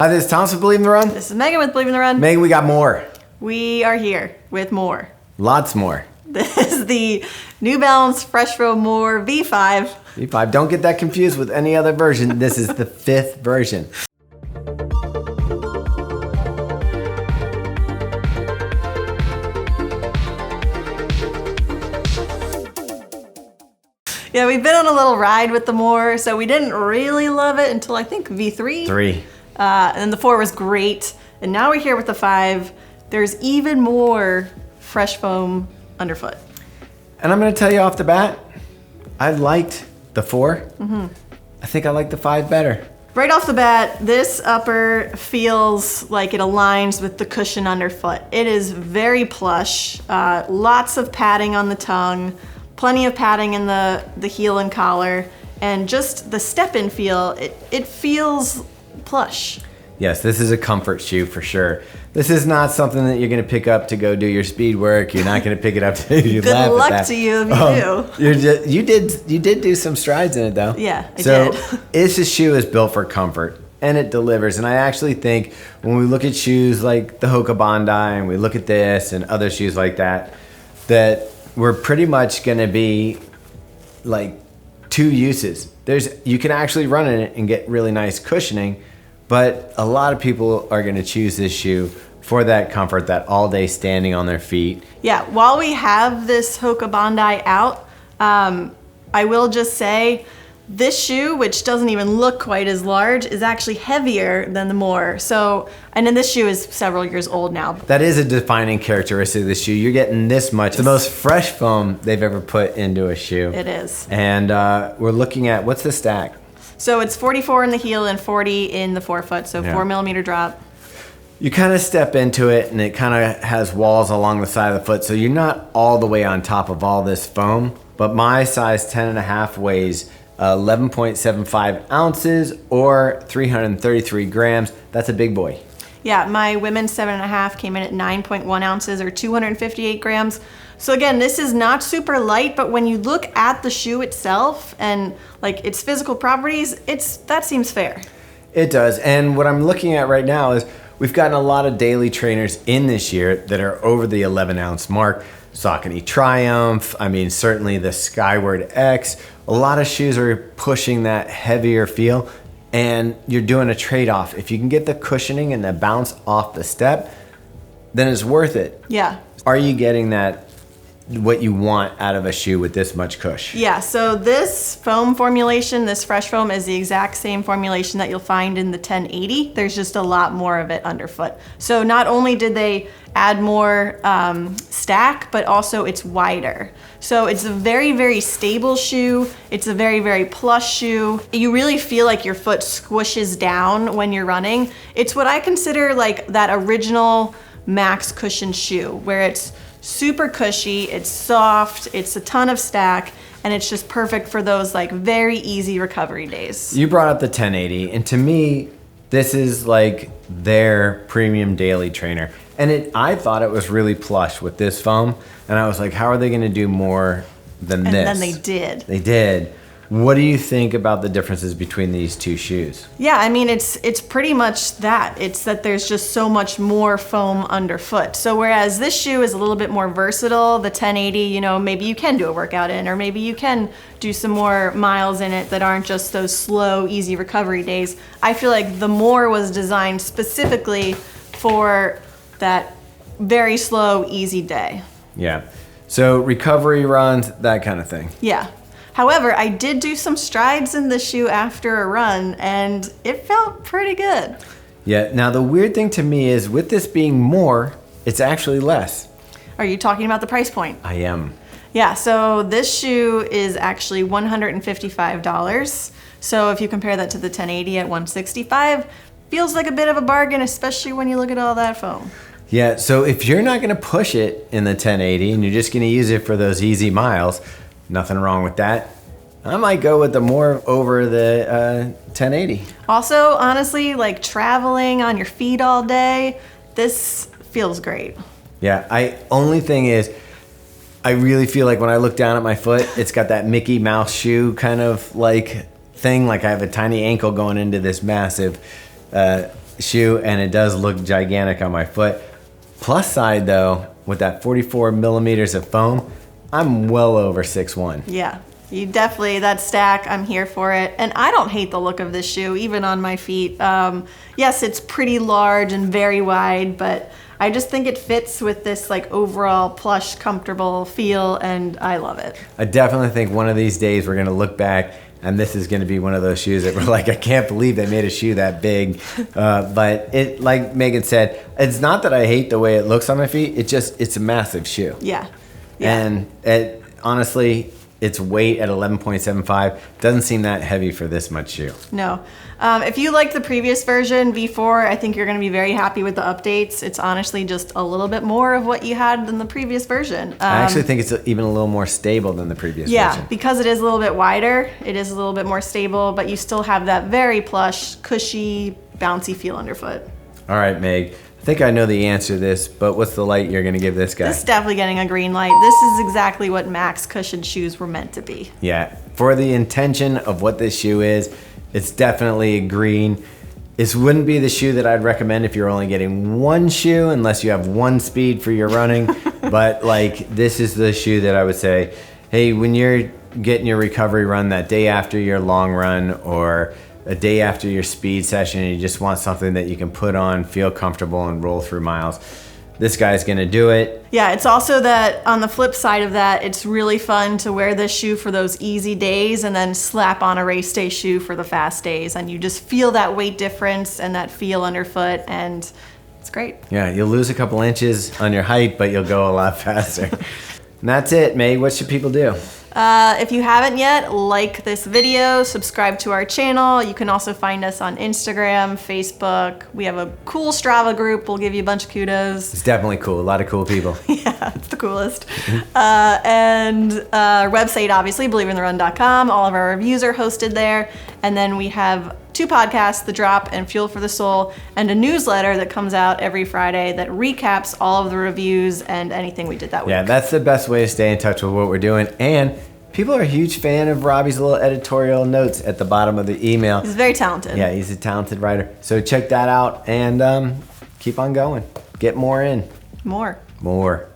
Hi, this is Thomas with Believe in the Run. This is Megan with Believe in the Run. Megan, we got more. We are here with more. Lots more. This is the New Balance Fresh Foam More V5. V5. Don't get that confused with any other version. This is the 5th version. Yeah, we've been on a little ride with the More, so we didn't really love it until I think V3. 3. And then the 4 was great. And now we're here with the 5. There's even more fresh foam underfoot. And I'm going to tell you off the bat, I liked the 4. I think I like the 5 better. Right off the bat, this upper feels like it aligns with the cushion underfoot. It is very plush, lots of padding on the tongue, plenty of padding in the heel and collar, and just the step-in feel, it feels plush. Yes, this is a comfort shoe for sure. This is not something that you're going to pick up to go do your speed work. You're not going to pick it up to you Good laugh luck at that. to you if you do. You did do some strides in it though. Yeah, I so did. This shoe is built for comfort and it delivers. And I actually think when we look at shoes like the Hoka Bondi and we look at this and other shoes like that, that we're pretty much going to be like 2 uses. You can actually run in it and get really nice cushioning, but a lot of people are going to choose this shoe for that comfort, that all day standing on their feet. Yeah, while we have this Hoka Bondi out, I will just say this shoe, which doesn't even look quite as large, is actually heavier than the More. So, and then this shoe is several years old now. That is a defining characteristic of the shoe. You're getting this much. The most fresh foam they've ever put into a shoe. It is. And we're looking at, what's the stack? So it's 44 in the heel and 40 in the forefoot, so 4mm drop. You kind of step into it and it kind of has walls along the side of the foot, so you're not all the way on top of all this foam. But my size 10.5 weighs 11.75 ounces or 333 grams. That's a big boy. Yeah, my women's 7.5 came in at 9.1 ounces or 258 grams. So again, this is not super light, but when you look at the shoe itself and like its physical properties, that seems fair. It does. And what I'm looking at right now is we've gotten a lot of daily trainers in this year that are over the 11-ounce mark. Saucony Triumph, I mean, certainly the Skyward X. A lot of shoes are pushing that heavier feel, and you're doing a trade-off. If you can get the cushioning and the bounce off the step, then it's worth it. Yeah. Are you getting that, what you want out of a shoe with this much cush? Yeah, so this foam formulation, this fresh foam, is the exact same formulation that you'll find in the 1080. There's just a lot more of it underfoot. So not only did they add more stack, but also it's wider. So it's a very, very stable shoe. It's a very, very plush shoe. You really feel like your foot squishes down when you're running. It's what I consider like that original Max cushion shoe, where it's super cushy, it's soft, it's a ton of stack, and it's just perfect for those like very easy recovery days. You brought up the 1080, and to me, this is like their premium daily trainer. And I thought it was really plush with this foam, and I was like, how are they gonna do more than this? And then they did. They did. What do you think about the differences between these two shoes? Yeah, I mean, it's pretty much that. It's that there's just so much more foam underfoot. So whereas this shoe is a little bit more versatile, the 1080, you know, maybe you can do a workout in, or maybe you can do some more miles in it that aren't just those slow, easy recovery days. I feel like the More was designed specifically for that very slow, easy day. Yeah. So recovery runs, that kind of thing. Yeah. However, I did do some strides in the shoe after a run, and it felt pretty good. Yeah, now the weird thing to me is with this being more, it's actually less. Are you talking about the price point? I am. Yeah, so this shoe is actually $155. So if you compare that to the 1080 at $165, feels like a bit of a bargain, especially when you look at all that foam. Yeah, so if you're not gonna push it in the 1080 and you're just gonna use it for those easy miles, nothing wrong with that. I might go with the More over the 1080. Also, honestly, like traveling on your feet all day, this feels great. Yeah, only thing is, I really feel like when I look down at my foot, it's got that Mickey Mouse shoe kind of like thing, like I have a tiny ankle going into this massive shoe, and it does look gigantic on my foot. Plus side though, with that 44 millimeters of foam, I'm well over 6'1". Yeah, you definitely, that stack, I'm here for it. And I don't hate the look of this shoe, even on my feet. Yes, it's pretty large and very wide, but I just think it fits with this like overall plush, comfortable feel, and I love it. I definitely think one of these days we're gonna look back and this is gonna be one of those shoes that we're like, I can't believe they made a shoe that big. But it, like Megan said, it's not that I hate the way it looks on my feet, it's a massive shoe. Yeah. And it, honestly, its weight at 11.75 doesn't seem that heavy for this much shoe. No. If you like the previous version, V4, I think you're going to be very happy with the updates. It's honestly just a little bit more of what you had than the previous version. I actually think it's even a little more stable than the previous version. Because it is a little bit wider, it is a little bit more stable, but you still have that very plush, cushy, bouncy feel underfoot. All right, Meg. I think I know the answer to this, but what's the light you're going to give this guy? This is definitely getting a green light. This is exactly what Max cushioned shoes were meant to be. Yeah, for the intention of what this shoe is, it's definitely a green. This wouldn't be the shoe that I'd recommend if you're only getting one shoe, unless you have one speed for your running. But like, this is the shoe that I would say, hey, when you're getting your recovery run that day after your long run, or a day after your speed session, and you just want something that you can put on, feel comfortable, and roll through miles, this guy's gonna do it. Yeah, it's also that on the flip side of that, it's really fun to wear this shoe for those easy days and then slap on a race day shoe for the fast days, and you just feel that weight difference and that feel underfoot, and it's great. Yeah, you'll lose a couple inches on your height, but you'll go a lot faster. And that's it, Meg. What should people do? If you haven't yet, like this video, subscribe to our channel. You can also find us on Instagram, Facebook. We have a cool Strava group. We'll give you a bunch of kudos. It's definitely cool. A lot of cool people. Yeah, it's the coolest. And our website, obviously, believeintherun.com. All of our reviews are hosted there. And then we have 2 podcasts, The Drop and Fuel for the Soul, and a newsletter that comes out every Friday that recaps all of the reviews and anything we did that week. Yeah, that's the best way to stay in touch with what we're doing. And people are a huge fan of Robbie's little editorial notes at the bottom of the email. He's very talented. Yeah, he's a talented writer. So check that out and keep on going. Get more in. More. More.